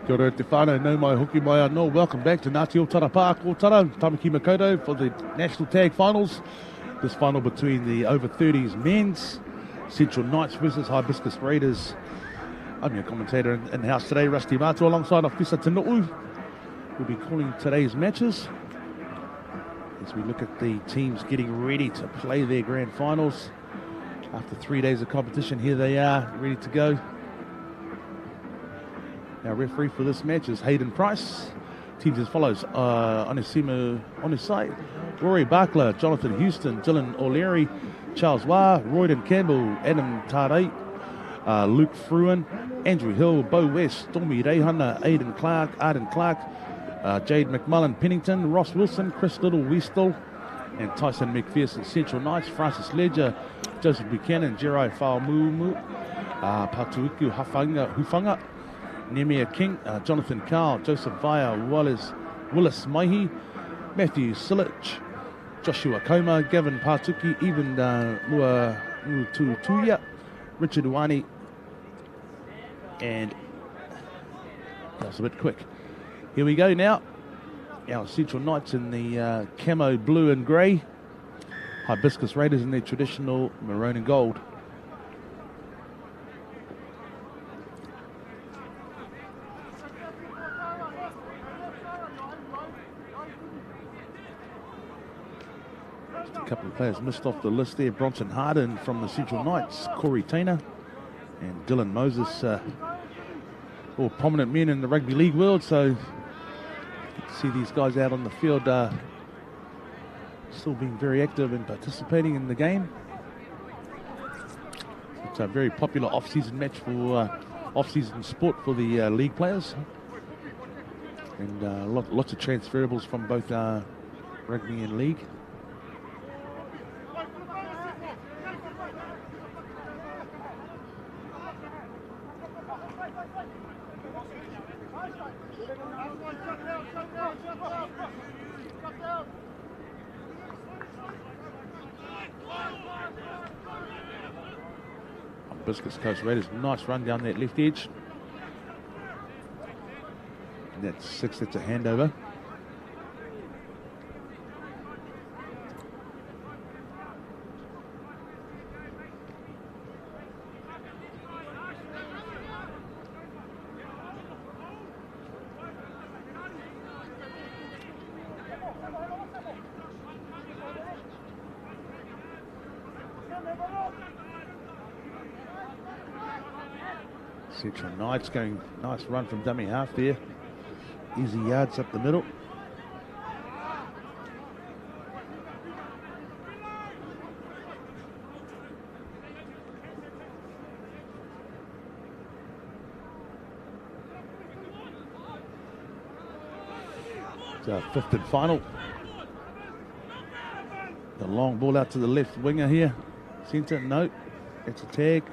Kia ora te whānau, nau mai hoki mai anō. Welcome back to Ngati Otara Park, Otara, Tamaki Makaurau for the National Tag Finals. This final between the over 30s men's, Central Knights versus Hibiscus Raiders. I'm your commentator in the house today, Rusty Mato, alongside Officer Tino'u. We'll be calling today's matches as we look at the teams getting ready to play their grand finals. After 3 days of competition, here they are, ready to go. Our referee for this match is Hayden Price. Teams as follows: Onesimo Onesai, Rory Barkler, Jonathan Houston, Dylan O'Leary, Charles Wah, Royden Campbell, Adam Tardei, Luke Fruin, Andrew Hill, Bo West, Stormy Reihana, Aidan Clark, Arden Clark, Jade McMullen Pennington, Ross Wilson, Chris Little Westall, and Tyson McPherson Central Knights, Francis Ledger, Joseph Buchanan, Jerai Whaomumu, Patuiku Hufanga, Nemia King, Jonathan Carl, Joseph Vaya, Willis Maihi, Matthew Silich, Joshua Koma, Gavin Patuki, even Mua Mututuya, Richard Uani, and that was a bit quick. Here we go now. Our Central Knights in the camo blue and grey, Hibiscus Raiders in their traditional maroon and gold. A couple of players missed off the list there. Bronson Harden from the Central Knights, Corey Tainer and Dylan Moses, all prominent men in the rugby league world, so see these guys out on the field still being very active and participating in the game. It's a very popular off-season match for off-season sport for the league players, and lots of transferables from both rugby and league. Hibiscus Coast Raiders, nice run down that left edge. And that's 6, that's a handover. Central Knights going, nice run from dummy half there. Easy yards up the middle. It's our fifth and final. The long ball out to the left winger here. Centre, no, it's a tag.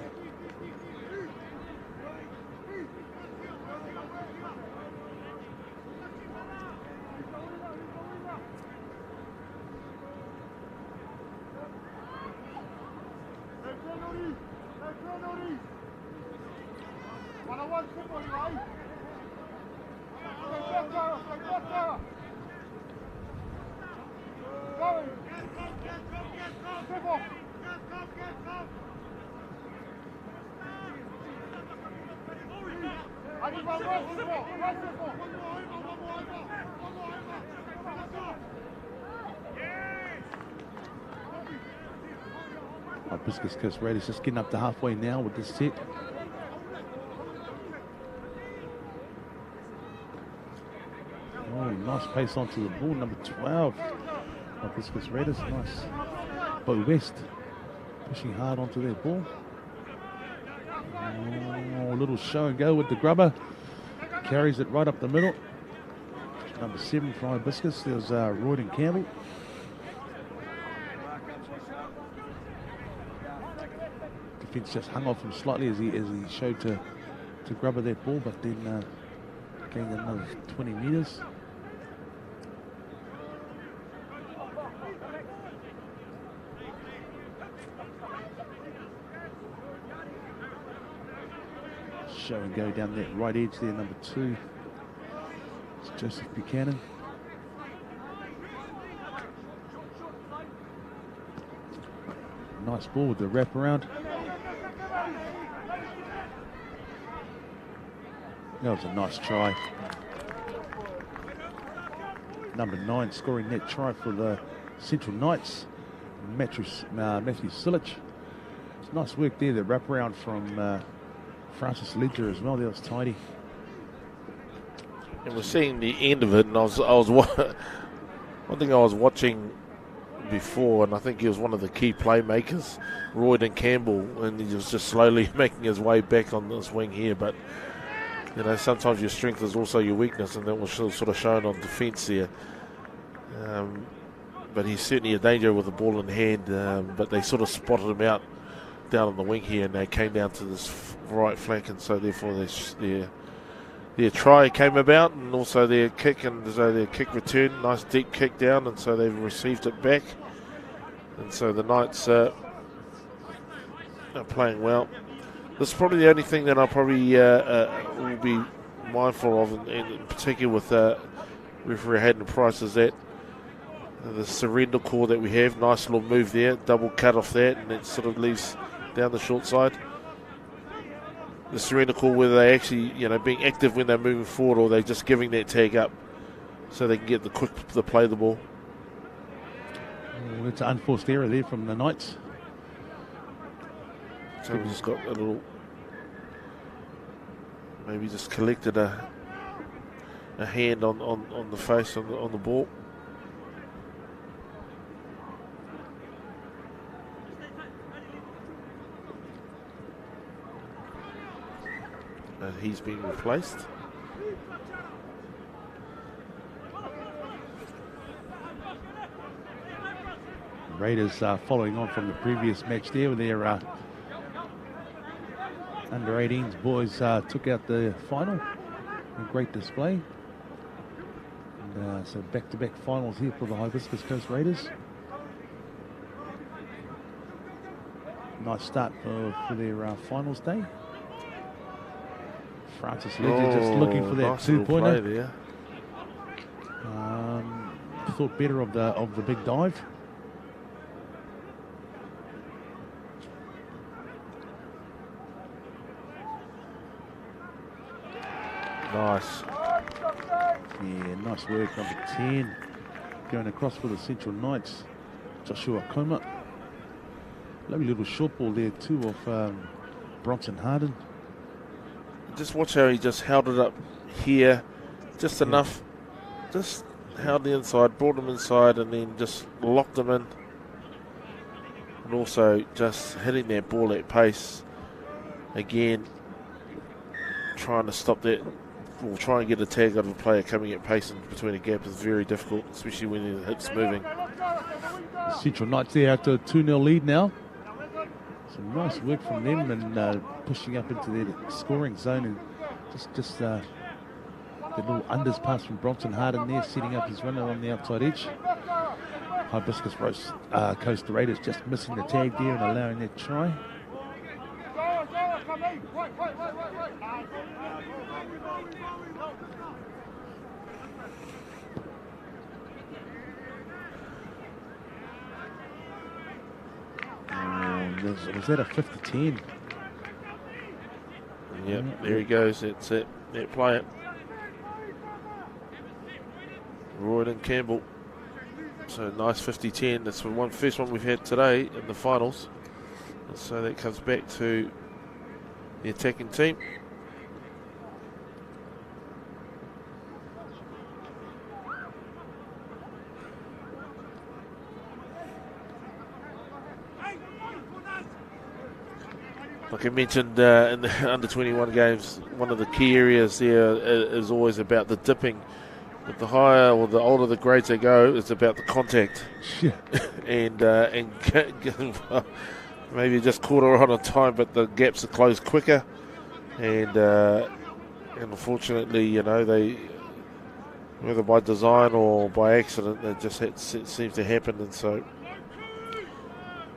Hibiscus Coast Raiders just getting up to halfway now with this set. Oh, nice pace onto the ball, number 12. Hibiscus Raiders, nice. Bo West pushing hard onto their ball. Oh, a little show and go with the grubber. Carries it right up the middle. Number 7 for Hibiscus, there's Royden Campbell. Defence just hung off him slightly as he showed to grubber that ball, but then gained another 20 metres. Show and go down that right edge there, number 2. Joseph Buchanan. Nice ball with the wraparound. That was a nice try. Number 9 scoring that try for the Central Knights, Matthew Silic. It's nice work there, the wraparound from Francis Ledger as well. That was tidy. And we're seeing the end of it, and I was one thing I was watching before, and I think he was one of the key playmakers, Royden Campbell, and he was just slowly making his way back on this wing here. But you know, sometimes your strength is also your weakness, and that was sort of shown on defence there. But he's certainly a danger with the ball in hand, but they sort of spotted him out down on the wing here, and they came down to this right flank, and so therefore their try came about, and also their kick, and so their kick returned, nice deep kick down, and so they've received it back, and so the Knights are playing well. This is probably the only thing that I probably will be mindful of, in particular with referee Hayden Price, is that the surrender call that we have. Nice little move there, double cut off that, and it sort of leaves down the short side. The surrender call, whether they actually, being active when they're moving forward, or they're just giving that tag up so they can get the play the ball. Oh, it's an unforced error there from the Knights. So we just got a little, maybe just collected a hand on the face on the ball. And he's been replaced. Raiders following on from the previous match there with their under-18s boys took out the final. A great display. And, so back-to-back finals here for the Hibiscus Coast Raiders. Nice start for their finals day. Francis Ledger just looking for that nice 2-pointer. Thought better of the big dive. Nice. Yeah, nice work, number 10. Going across for the Central Knights, Joshua Koma. Lovely little short ball there too of Bronson Harden. Just watch how he just held it up here, just enough, just held the inside, brought him inside, and then just locked him in. And also just hitting that ball at pace. Again, trying to stop that, or try and get a tag out of a player coming at pace in between a gap is very difficult, especially when the hip's moving. Central Knights there out to a 2-0 lead now. Some nice work from them, and pushing up into their scoring zone, and just the little unders pass from Bronson Harden there, setting up his runner on the outside edge. Hibiscus Coast Raiders just missing the tag there and allowing that try. Was that a 50-10? Yep, there he goes. That's it. That play it. Royden Campbell. So nice 50-10. That's the first one we've had today in the finals. And so that comes back to the attacking team. Like I mentioned in the under-21 games, one of the key areas there is always about the dipping. But the higher or the older the grades they go, it's about the contact. Yeah. and maybe just caught her on time, but the gaps are closed quicker. And unfortunately, they, whether by design or by accident, it seems to happen. And so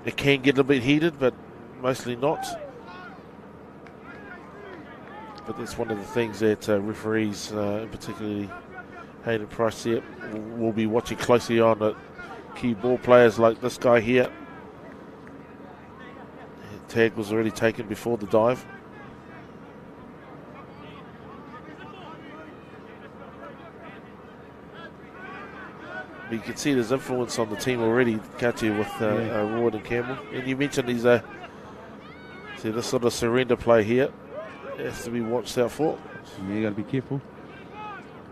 it can get a bit heated, but mostly not. But that's one of the things that referees, particularly Hayden Price here will be watching closely on the key ball players like this guy here. Tag was already taken before the dive. But you can see there's influence on the team already, can't you, with Royd and Campbell. And you mentioned these, see this sort of surrender play here has to be watched out for. Yeah, you got to be careful.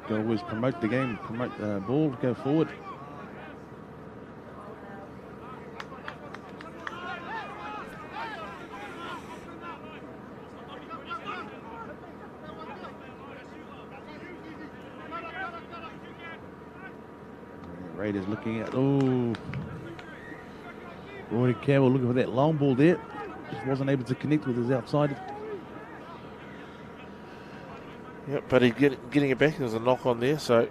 Got to always promote the game, promote the ball, go forward. Raiders looking at, Roy Campbell looking for that long ball there. Just wasn't able to connect with his outside. Yep, but he's getting it back. There's a knock on there, so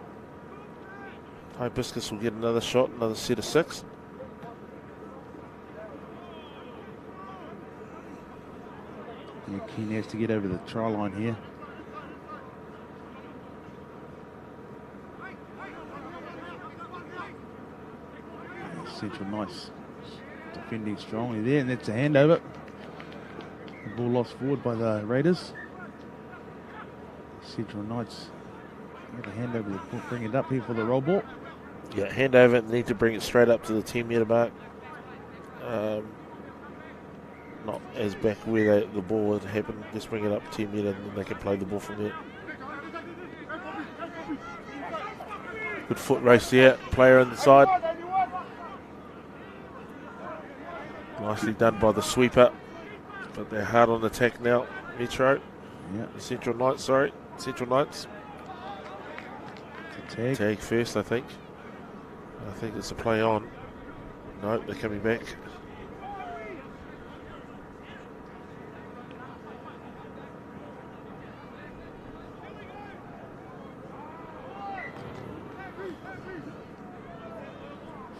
Hibiscus will get another shot, another set of 6. Yeah, Keane has to get over the try line here. Central Knights defending strongly there, and that's a handover. The ball lost forward by the Raiders. Central Knights get a handover to bring it up here for the roll ball. Yeah, handover, need to bring it straight up to the 10-metre mark. Not as back where the ball would happen. Just bring it up 10 metre and then they can play the ball from there. Good foot race there. Player on the side. Nicely done by the sweeper. But they're hard on attack now. Metro. Yeah. Central Knights, sorry. Central Knights. Tag first, I think. I think it's a play on. No, they're coming back.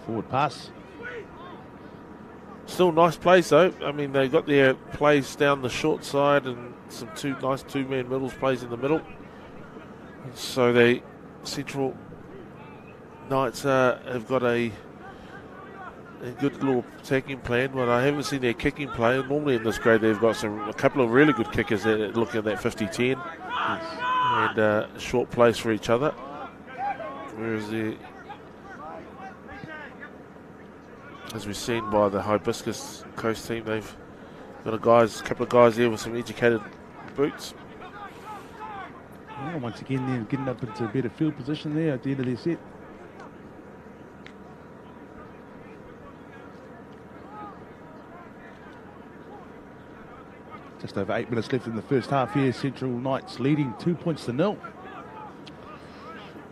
Forward pass. Still nice plays though. I mean, they got their plays down the short side and some nice two-man middles plays in the middle. So the Central Knights have got a good little attacking plan, but I haven't seen their kicking play. Normally in this grade they've got a couple of really good kickers that look at that 50-10 and short plays for each other. Whereas as we've seen by the Hibiscus Coast team, they've got a couple of guys there with some educated boots. Well, once again, they're getting up into a better field position there at the end of their set. Just over 8 minutes left in the first half here. Central Knights leading 2-0.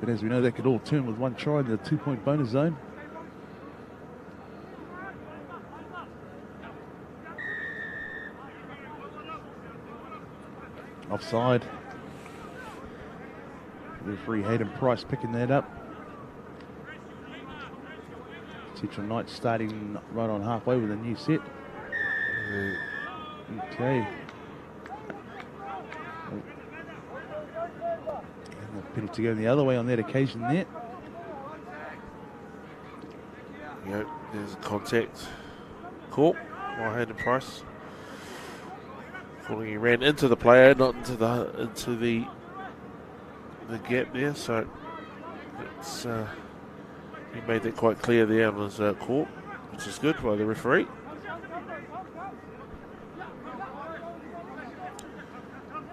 But as we know, that could all turn with one try in the 2-point bonus zone. Offside. Referee Hayden Price picking that up. Central Knights starting right on halfway with a new set. Okay. And the penalty going the other way on that occasion there. Yep, there's a contact call by Hayden Price. He ran into the player, not into the gap there, so it's he made that quite clear there on his call, which is good by the referee.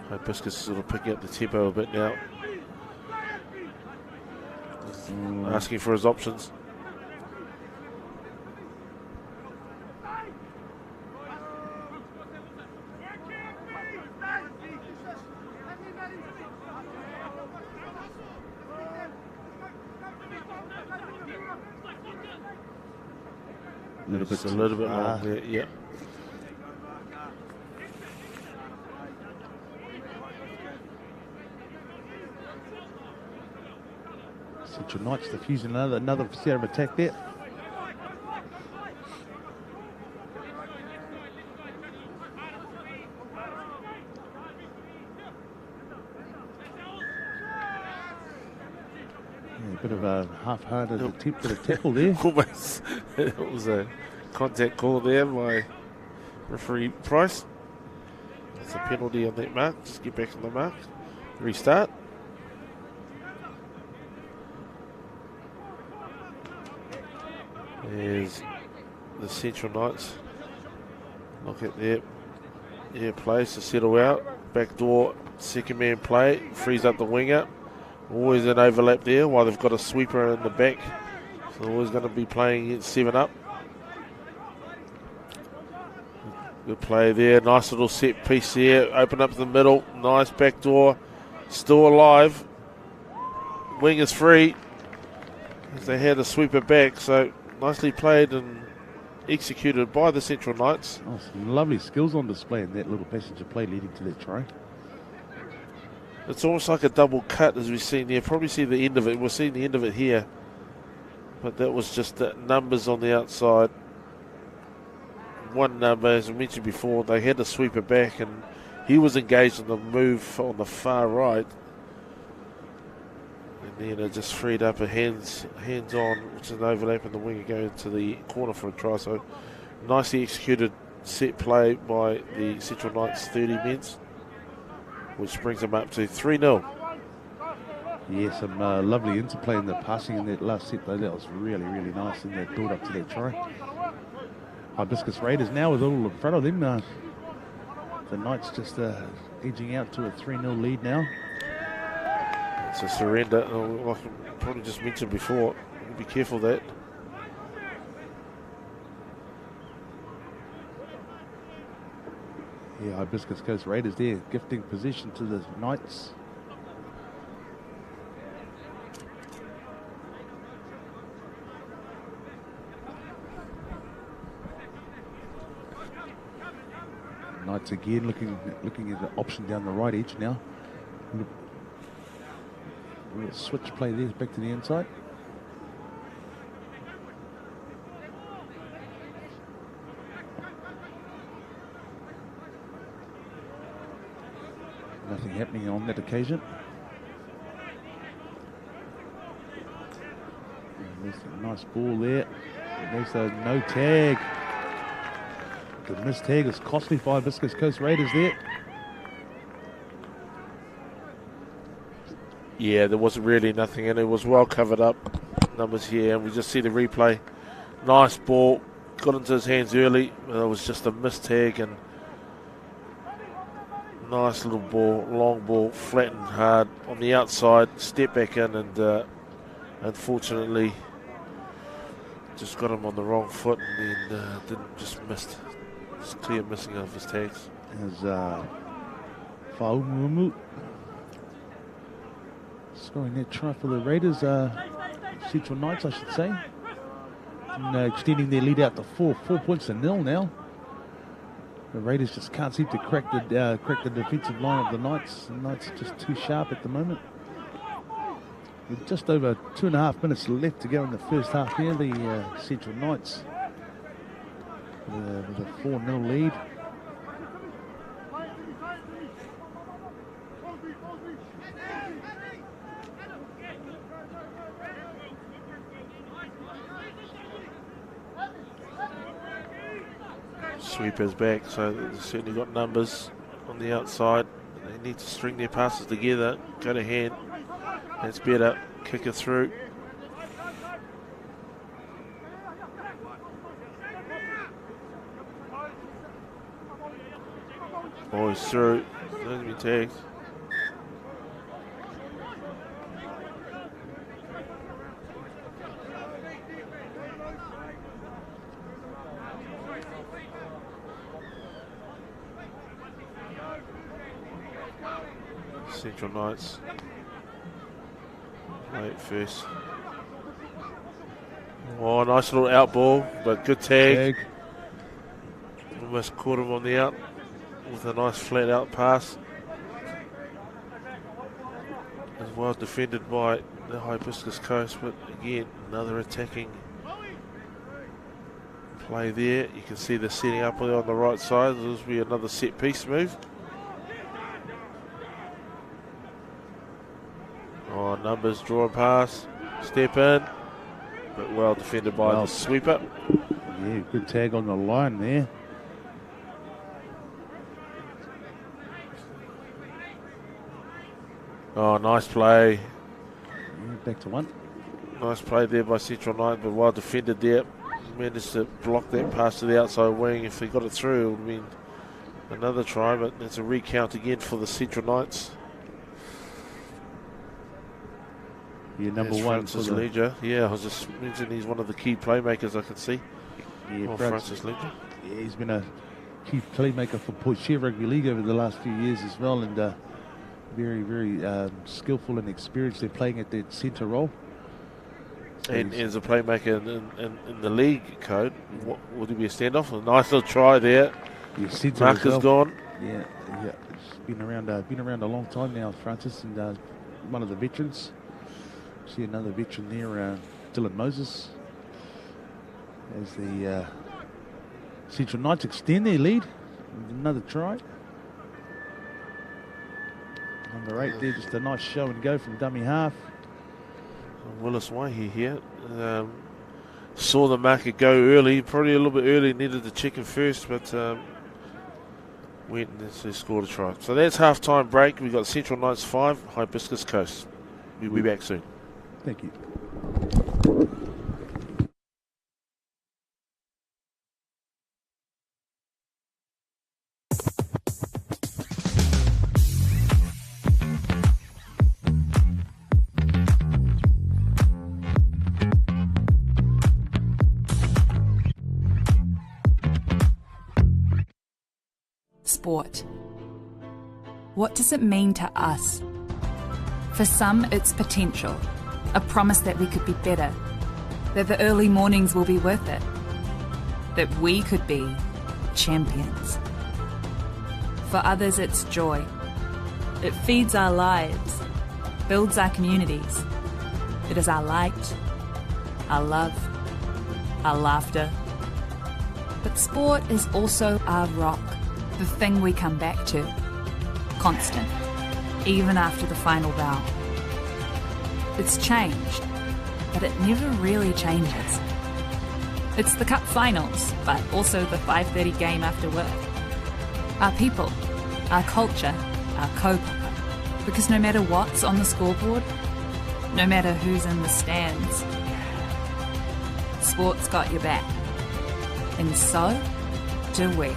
Hibiscus sort of picking up the tempo a bit now, asking for his options. It's a little bit long there, yeah. Central Knights diffusing another set of attack there. bit of a half-hearted attempt at a tackle there. Almost. It was a contact call there by referee Price. That's a penalty on that mark. Just get back on the mark. Restart. There's the Central Knights. Look at their place to settle out. Back door, second man play. Frees up the winger. Always an overlap there while they've got a sweeper in the back. So always going to be playing against 7 up. Good play there. Nice little set piece there. Open up the middle. Nice back door. Still alive. Wing is free. As they had a sweeper back. So nicely played and executed by the Central Knights. Oh, some lovely skills on display in that little passenger play leading to that try. It's almost like a double cut as we've seen there. Probably see the end of it. We're seeing the end of it here. But that was just the numbers on the outside. One number, as I mentioned before, they had the sweeper back and he was engaged in the move on the far right. And then it just freed up a hands on, which is an overlap in the winger going to the corner for a try. So nicely executed set play by the Central Knights 30 minutes, which brings them up to 3-0. Yeah, some lovely interplay in the passing in that last set though. That was really, really nice in that build up to that try. Hibiscus Raiders now with all in front of them. The Knights just edging out to a 3-0 lead now. It's a surrender, like I probably just mentioned before. Be careful of that. Yeah, Hibiscus Coast Raiders there, gifting possession to the Knights. Knights again looking at the option down the right edge now. Little switch play there, back to the inside. Nothing happening on that occasion. And there's a nice ball there. And there's a no tag. The missed tag is costly for Hibiscus Coast Raiders there. Yeah, there wasn't really nothing, and it was well covered up. Numbers here, and we just see the replay. Nice ball, got into his hands early, but it was just a missed tag, and nice little ball, long ball, flat and hard on the outside. Step back in, and unfortunately, just got him on the wrong foot, and then didn't just missed. Just clear missing of his tags. As Fa'umumu scoring that try for the Raiders, Central Knights, I should say. And, extending their lead out to 4 points to 0 now. The Raiders just can't seem to crack the defensive line of the Knights. The Knights are just too sharp at the moment. With just over 2.5 minutes left to go in the first half here, the Central Knights with a 4-0 lead. Sweepers back, so they've certainly got numbers on the outside. They need to string their passes together, go to hand. That's better. Kick it through. Boys through. Doesn't be tagged. Central Knights. Late first. Oh, nice little out ball, but good tag. Almost caught him on the out with a nice flat out pass. As well defended by the Hibiscus Coast, but again, another attacking play there. You can see they're setting up on the right side. This will be another set piece move. Oh, numbers, draw and pass. step in, but well defended by the sweeper. Yeah, good tag on the line there. Oh, nice play. Yeah, back to one. Nice play there by Central Knight, but well defended there. Managed to block that pass to the outside wing. If they got it through, it would have been another try, but it's a recount again for the Central Knights. Yeah, number one. Francis Leger. Yeah, I was just mentioning he's one of the key playmakers I can see. Yeah, Francis Leger. Yeah, he's been a key playmaker for Port Share Rugby League over the last few years as well, and very, very skillful and experienced. They're playing at that centre role. So and as a playmaker in the league code, would it be a standoff? A nice little try there. Yeah, Mark has gone. Yeah, it's been around a long time now, Francis, and one of the veterans. See another veteran there, Dylan Moses, as the Central Knights extend their lead. Another try. Number 8 there, just a nice show and go from dummy half. Willis Waihi here. Saw the marker go early, probably a little bit early, needed to check him first, but went and scored a try. So that's half-time break. We've got Central Knights 5, Hibiscus Coast. We'll be back soon. Thank you. Sport. What does it mean to us? For some, it's potential, a promise that we could be better, that the early mornings will be worth it, that we could be champions. For others, it's joy. It feeds our lives, builds our communities. It is our light, our love, our laughter. But sport is also our rock, the thing we come back to, constant, even after the final bout. It's changed, but it never really changes. It's the cup finals, but also the 5:30 game after work. Our people, our culture, our kaupapa. Because no matter what's on the scoreboard, no matter who's in the stands, sport's got your back. And so do we.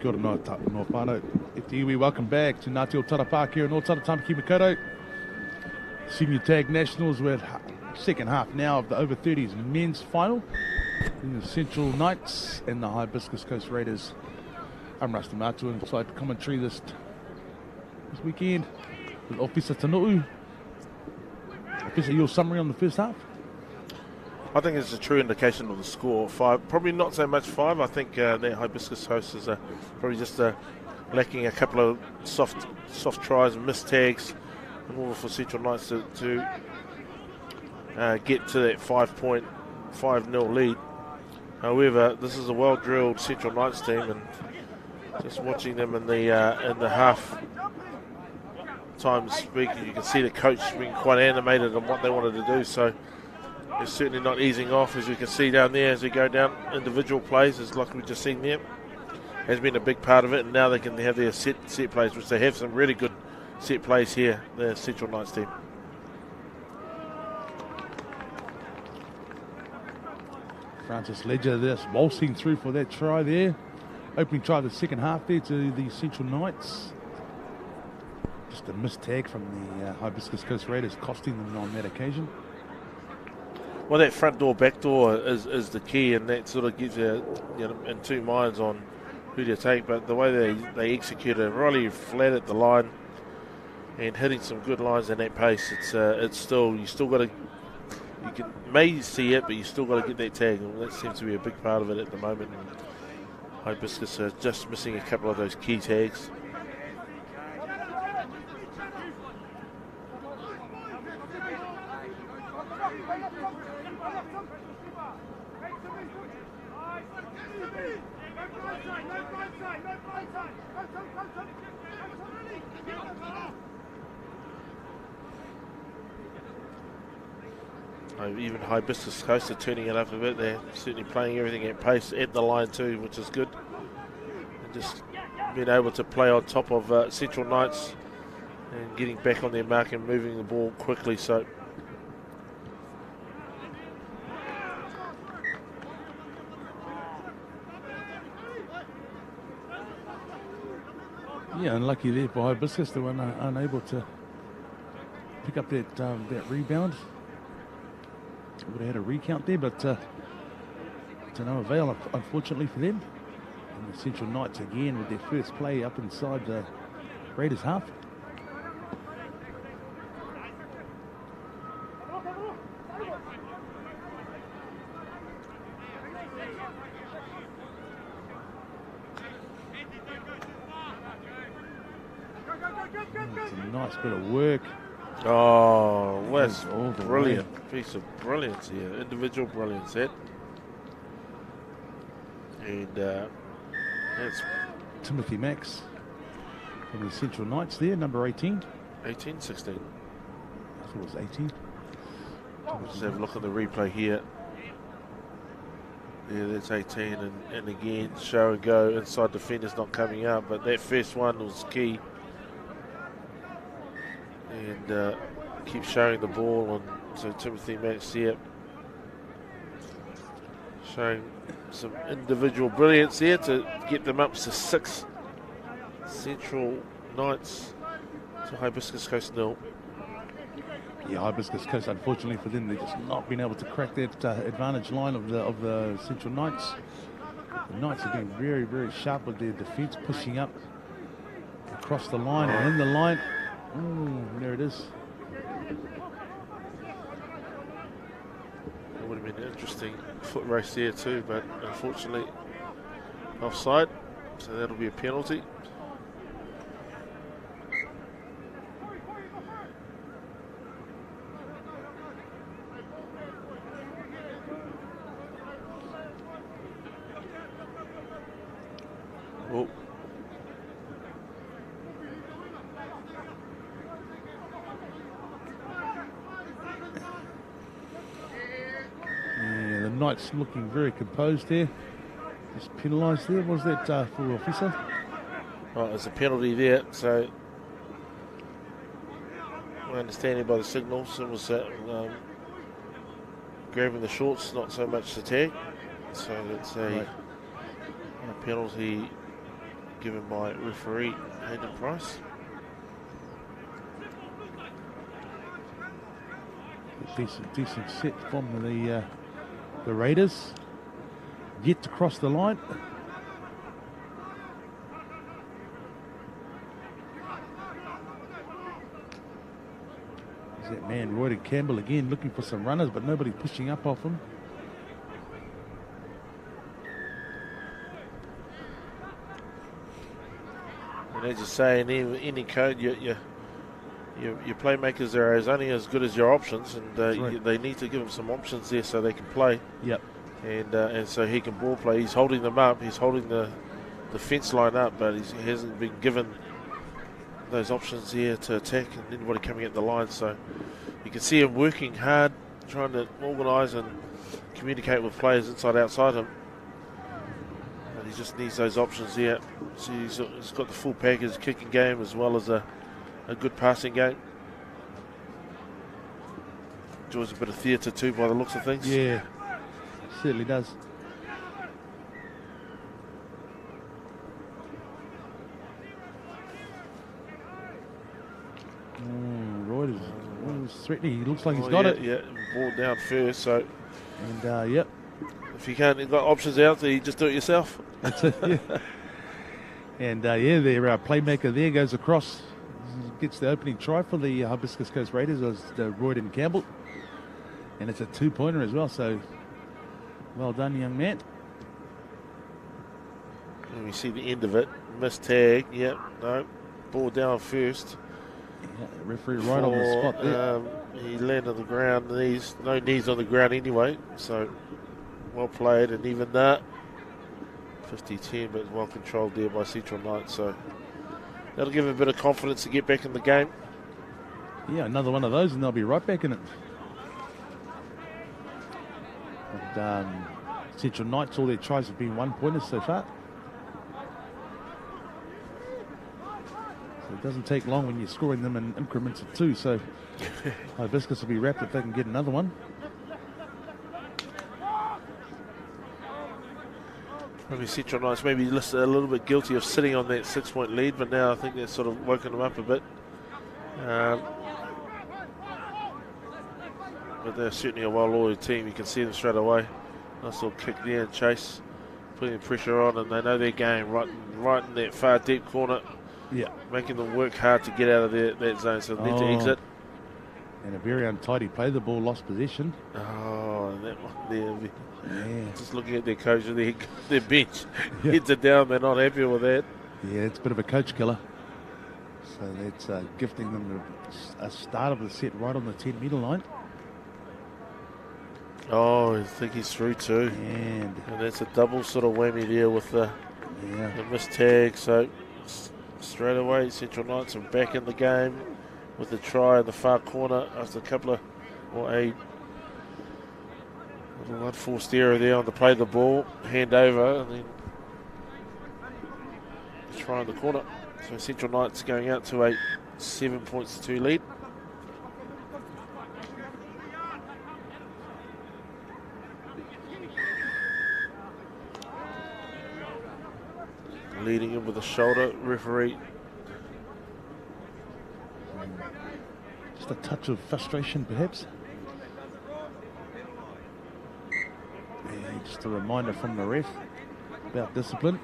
Kia ora no whānau. E te iwi, welcome back to Ngati Otara Park here in Otara Tamaki Makaurau. Senior Tag Nationals, we're second half now of the over 30s men's final. In the Central Knights and the Hibiscus Coast Raiders. I'm Rusty Matu inside commentary this weekend with Officer Tanu'u. Officer, your summary on the first half? I think it's a true indication of the score. 5, probably not so much 5. I think that Hibiscus Coast is probably just lacking a couple of soft tries and missed tags in order for Central Knights to get to that 5.5-0 lead. However, this is a well-drilled Central Knights team, and just watching them in the half time speak, you can see the coach being quite animated on what they wanted to do. So they're certainly not easing off, as we can see down there as we go down individual plays, as like we've just seen there. Has been a big part of it, and now they can have their set plays, which they have some really good set plays here, the Central Knights team. Francis Leger just waltzing through for that try there. Opening try of the second half there to the Central Knights. Just a missed tag from the Hibiscus Coast Raiders, costing them on that occasion. Well, that front door, back door is the key, and that sort of gives you in two minds on who to take. But the way they execute it, really flat at the line and hitting some good lines in that pace, it's still, you still got to, you may see it, but you still got to get that tag. And that seems to be a big part of it at the moment. And Hibiscus are just missing a couple of those key tags. Even Hibiscus Coast are turning it up a bit. They're certainly playing everything at pace at the line too, which is good. And just being able to play on top of Central Knights and getting back on their mark and moving the ball quickly. So yeah, unlucky there for Hibiscus. They were unable to pick up that rebound. Would have had a recount there, but to no avail, unfortunately for them. And the Central Knights again with their first play up inside the Raiders half. It's a nice bit of work. oh, that's all the brilliant. Piece of brilliance here. Individual brilliance, that. And that's Timothy Max from the Central Knights there, number 18. 18, 16. I thought it was 18. Let's have a look at the replay here. Yeah, that's 18, and again, show and go. Inside defender's not coming out, but that first one was key. And keep showing the ball on so Timothy Max here. Showing some individual brilliance here to get them up to 6. Central Knights to Hibiscus Coast 0. Yeah, Hibiscus Coast, unfortunately for them, they've just not been able to crack that advantage line of the Central Knights. The Knights are being very, very sharp with their defence, pushing up across the line and in the line. Ooh, there it is. It would have been an interesting foot race there too, but unfortunately offside, so that'll be a penalty. Oh. Yeah, the Knights looking very composed there. Just penalised there. Was that for officer? Right, there's a penalty there, so my understanding by the signals it was grabbing the shorts, not so much the tag. So that's a penalty given by referee Hayden Price. Decent set from the Raiders. Yet to cross the line. Is that man Roy Campbell again looking for some runners, but nobody pushing up off him. And as you say, in any code, your playmakers are only as good as your options, and they need to give them some options there so they can play. Yep. And so he can ball play. He's holding them up. He's holding the fence line up, but he hasn't been given those options here to attack and anybody coming at the line. So you can see him working hard, trying to organise and communicate with players inside, outside him. And he just needs those options here. So he's got the full package, kicking game as well as a good passing game. Enjoys a bit of theatre too by the looks of things. Yeah, certainly does. Roy is threatening. He looks like he's got it. Yeah, ball down first. So, and yep. If you can't, you've got options out there, you just do it yourself. That's it. Yeah. And their playmaker there goes across, gets the opening try for the Hibiscus Coast Raiders, as Royden Campbell, and it's a 2-pointer as well. So, well done, young man. And we see the end of it. Missed tag. Yep. No. Ball down first. Yeah, referee right on the spot there. He landed on the ground. No knees on the ground anyway. So well played. And even that 50-10, but well controlled there by Central Knights. So that'll give them a bit of confidence to get back in the game. Yeah, another one of those and they'll be right back in it. And, Central Knights, all their tries have been 1-pointers so far. So it doesn't take long when you're scoring them in increments of 2. So Hibiscus will be wrapped if they can get another one. Maybe Central Knights maybe a little bit guilty of sitting on that 6-point lead, but now I think they've sort of woken them up a bit. But they're certainly a well-oiled team. You can see them straight away. Nice little kick there and chase, putting pressure on, and they know their game right in that far deep corner. Yeah, making them work hard to get out of that zone, so they need to exit. And a very untidy play. The ball lost possession. Oh, and that one there. Yeah. Just looking at their coach and their bench. Yeah. Heads are down. They're not happy with that. Yeah, it's a bit of a coach killer. So that's gifting them a start of the set right on the 10-metre line. Oh, I think he's through too. And that's a double sort of whammy there with the missed tag. So straight away, Central Knights are back in the game with the try in the far corner after a couple of, a little unforced error there on the play of the ball, hand over, and then try in the corner. So Central Knights going out to a 7-2 lead. Leading him with a shoulder, referee. Just a touch of frustration, perhaps. And just a reminder from the ref about discipline.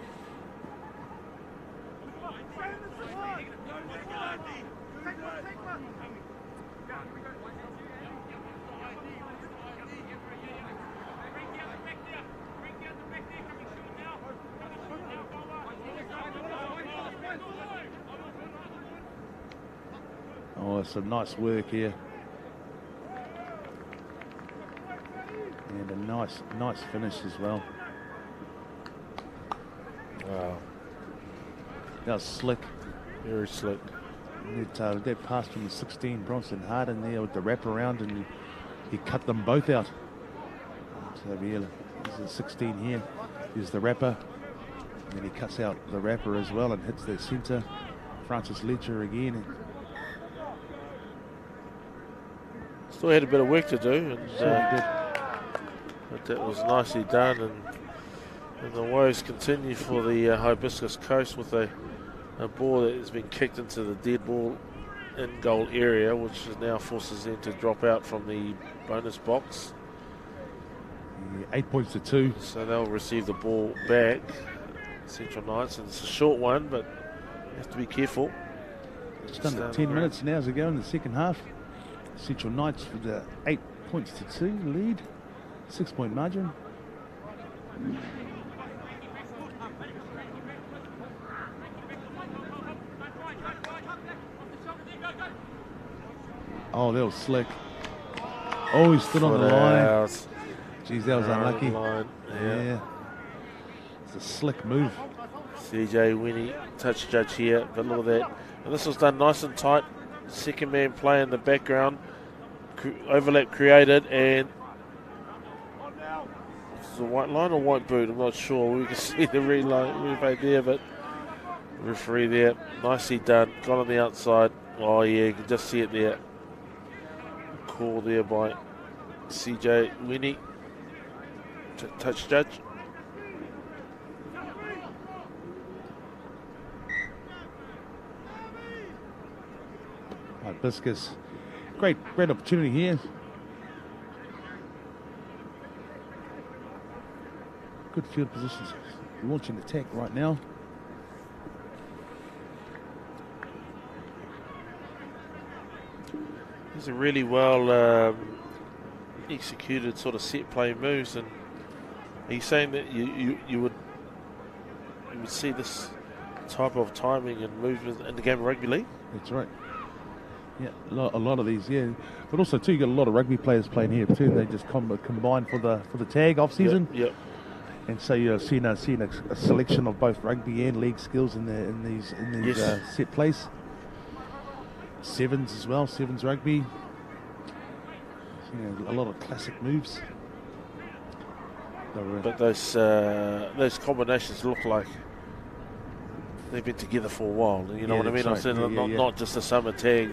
Oh, some nice work here. And a nice finish as well. Wow. That was slick. Very slick. That pass from the 16, Bronson Harden there with the wraparound, and he cut them both out. So yeah, this is 16 here. Here's the wrapper. And then he cuts out the wrapper as well and hits the centre. Francis Ledger again. Still had a bit of work to do, and but that was nicely done. And the woes continue for the Hibiscus Coast with a ball that has been kicked into the dead ball in goal area, which now forces them to drop out from the bonus box. 8 points to 2. So they'll receive the ball back, Central Knights, and it's a short one, but you have to be careful. Just under 10 minutes now to go in the second half. Central Knights with the 8 points to 2 lead, 6-point margin. Oh, that was slick. Oh, he stood on the line. Jeez, that was unlucky. Yeah. It's a slick move. CJ Winnie, touch judge here, but look at that. And this was done nice and tight. Second man play in the background. Overlap created, and this is a white line or white boot, I'm not sure. We can see the replay there, but referee there, nicely done. Got on the outside. Oh yeah, you can just see it there. Call there by CJ Winnie. Touch judge. Hibiscus, great opportunity here. Good field positions. Launching attack right now. These are really well executed sort of set play moves. And are you saying that you would see this type of timing and movement in the game of rugby league? That's right. Yeah, a lot of these, yeah. But also too, you got a lot of rugby players playing here too. They just combine for the tag off season. Yep. And so you're seeing a selection of both rugby and league skills in these Yes. set plays. Sevens as well, sevens rugby. A lot of classic moves. But those combinations look like they've been together for a while. You know what I mean? Right. I'm saying not just a summer tag.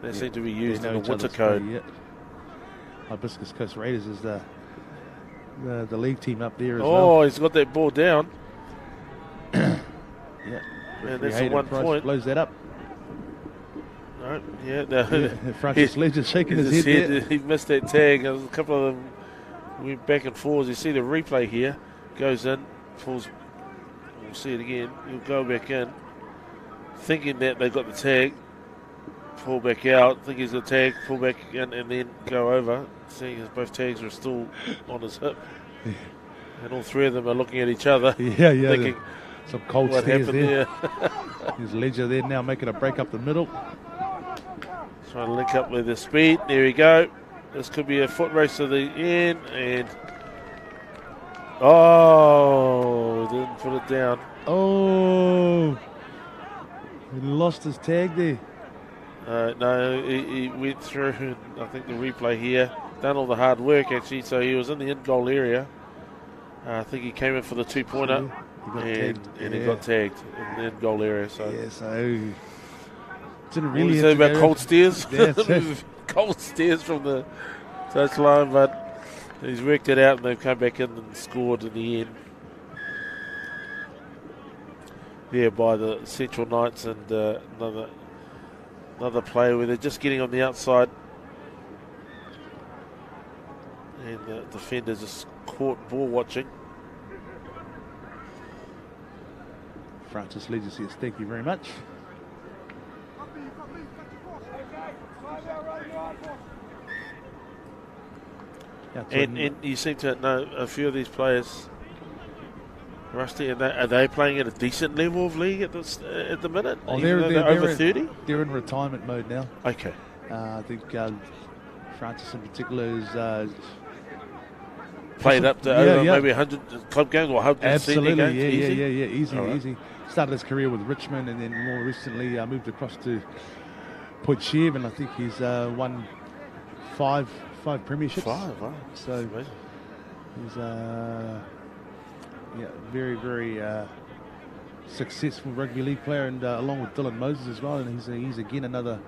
They seem to be used in the winter code. Hibiscus Coast Raiders is the league team up there as well. Oh, he's got that ball down. Yeah. And that's the 1 point. Blows that up. No, no. Francis Ledger shaking his head there. He missed that tag. A couple of them went back and forth. You see the replay here. Goes in, falls. We'll see it again. He'll go back in, thinking that they got the tag. Fall back out, think he's got a tag, pull back in, and then go over. Seeing as both tags are still on his hip. Yeah. And all three of them are looking at each other. Yeah. Thinking, some cold what stares happened there. There's Ledger there now making a break up the middle. Trying to link up with the speed. There we go. This could be a foot race to the end. And didn't put it down. Oh, he lost his tag there. No, he went through, and I think the replay here, done all the hard work actually, so he was in the in-goal area. I think he came in for the 2-pointer, and he got tagged in the in-goal area. So. Yeah, so didn't really say about go. cold steers? Yeah, cold steers from the touchline, but he's worked it out, and they've come back in and scored in the end. Yeah, by the Central Knights and another play where they're just getting on the outside, and the defender just caught ball watching. Francis Ledger says thank you very much. And you seem to know a few of these players, Rusty. Are they playing at a decent level of league at the minute? Oh, they're over 30? They're in retirement mode now. Okay. I think Francis in particular is played up to maybe 100 club games or 100 senior games. Easy. Started his career with Richmond and then more recently moved across to Port Shev, and I think he's won five premierships. Wow. So he's very, very successful rugby league player, and along with Dylan Moses as well, and he's again another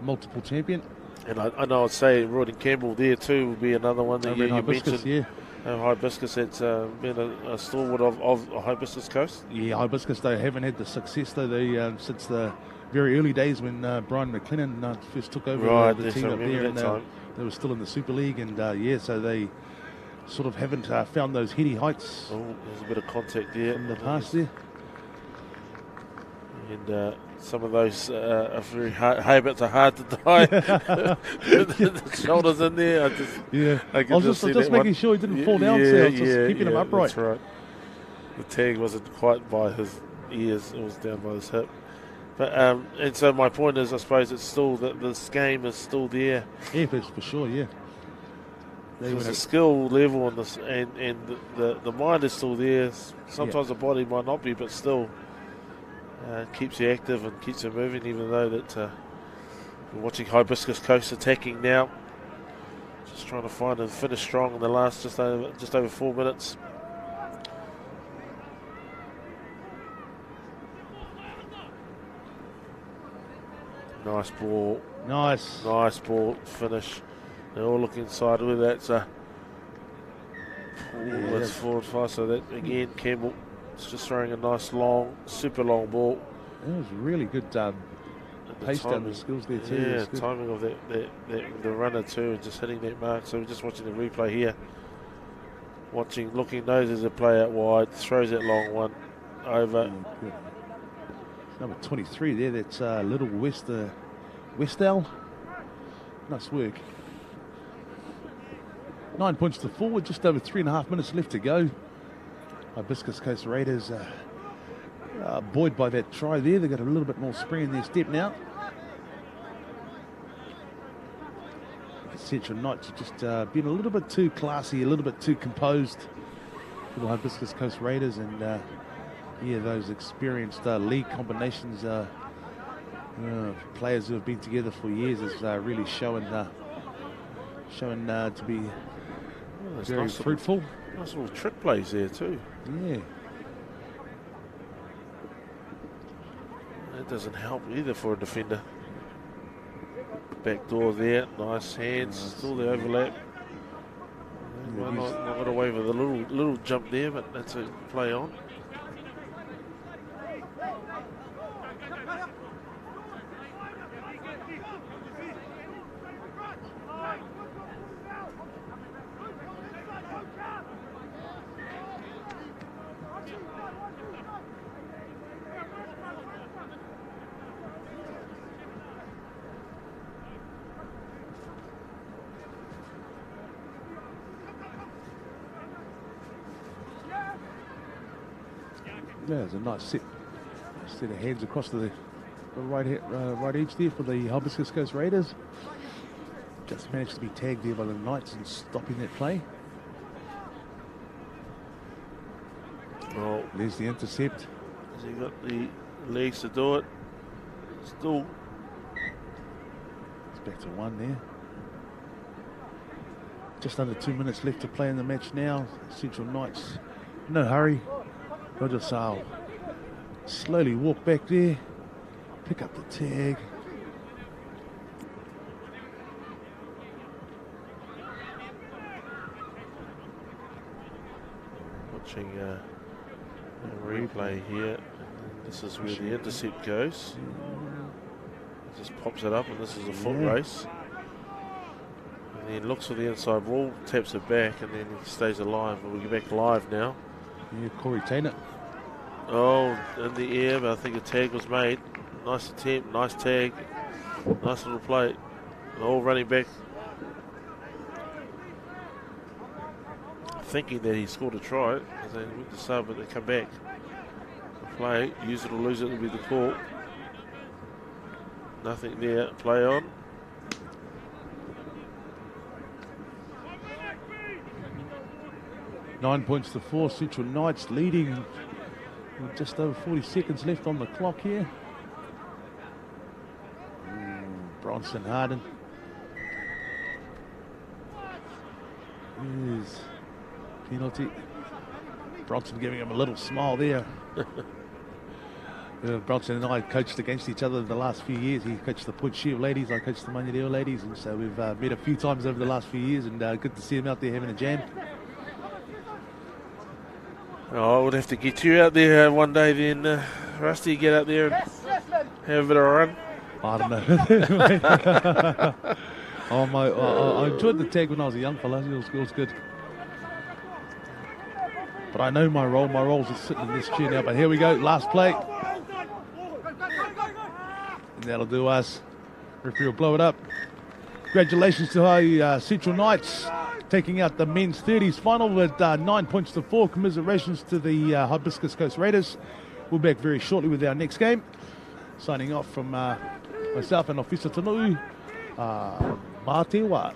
multiple champion. And I know I'd say Royden Campbell there too will be another one that you Hibiscus, mentioned. Hibiscus, that's been a stalwart of Hibiscus Coast. Yeah, Hibiscus, they haven't had the success though since the very early days when Brian McLennan first took over the team up there, and they were still in the Super League, and so they sort of haven't found those heady heights. Oh, there's a bit of contact there in the past there. And some of those habits are hard to die. The shoulders in there. I was just making sure he didn't fall down, so I was just keeping him upright. That's right. The tag wasn't quite by his ears, it was down by his hip. But and so my point is, I suppose it's still that this game is still there. Yeah, for sure, yeah. There's a skill level on this, and the mind is still there. Sometimes the body might not be, but still keeps you active and keeps you moving. Even though that we're watching Hibiscus Coast attacking now, just trying to find and finish strong in the last just over 4 minutes. Nice ball. Nice ball finish. They all look inside with that. So that's forward fast. So that again, Campbell is just throwing a nice long, super long ball. It was really good pace down the skills there too. Yeah, timing of the runner too, and just hitting that mark. So we're just watching the replay here. Looking, knows there's a play out wide, throws that long one over. Number 23 there, that's Little Westell. Nice work. 9 points to 4 with just over 3.5 minutes left to go. Hibiscus Coast Raiders buoyed by that try there. They've got a little bit more spring in their step now. The Central Knights have just been a little bit too classy, a little bit too composed. for the Hibiscus Coast Raiders, and yeah, those experienced league combinations, players who have been together for years, is really showing to be very nice fruitful. Nice little trick plays there too. Yeah. That doesn't help either for a defender. Back door there, nice hands, still the overlap. Might not got away with a little jump there, but that's a play on. Yeah, there's a nice set of hands across the right edge there for the Hibiscus Coast Raiders. Just managed to be tagged there by the Knights and stopping that play. Oh, there's the intercept. Has he got the legs to do it? Still. It's back to one there. Just under 2 minutes left to play in the match now. Central Knights, no hurry. They'll just slowly walk back there, pick up the tag. Watching a replay here. This is where the intercept goes. It just pops it up, and this is a foot race. And then looks for the inside wall, taps it back, and then he stays alive. And we get back live now. Yeah, Corey Tainer. Oh, in the air, but I think a tag was made. Nice attempt, nice tag, nice little play. And all running back, thinking that he scored a try. As they went to sub, but they come back. Play, use it or lose it will be the call. Nothing there, play on. Nine points to 4, Central Knights leading with just over 40 seconds left on the clock here. Bronson Harden. Here's penalty. Bronson giving him a little smile there. Bronson and I coached against each other the last few years. He coached the Point Shield ladies, I coached the Ngati ladies, and so we've met a few times over the last few years, and good to see him out there having a jam. Oh, I would have to get you out there one day then, Rusty, get out there and have a bit of a run. I don't know. I enjoyed the tag when I was a young fella. It was good. But I know my role. My role's just sitting in this chair now. But here we go. Last play. And that'll do us. Referee will blow it up. Congratulations to our Central Knights taking out the men's 30s final with 9 points to 4. Commiserations to the Hibiscus Coast Raiders. We'll be back very shortly with our next game. Signing off from myself and Officer Tanu. Aotearoa.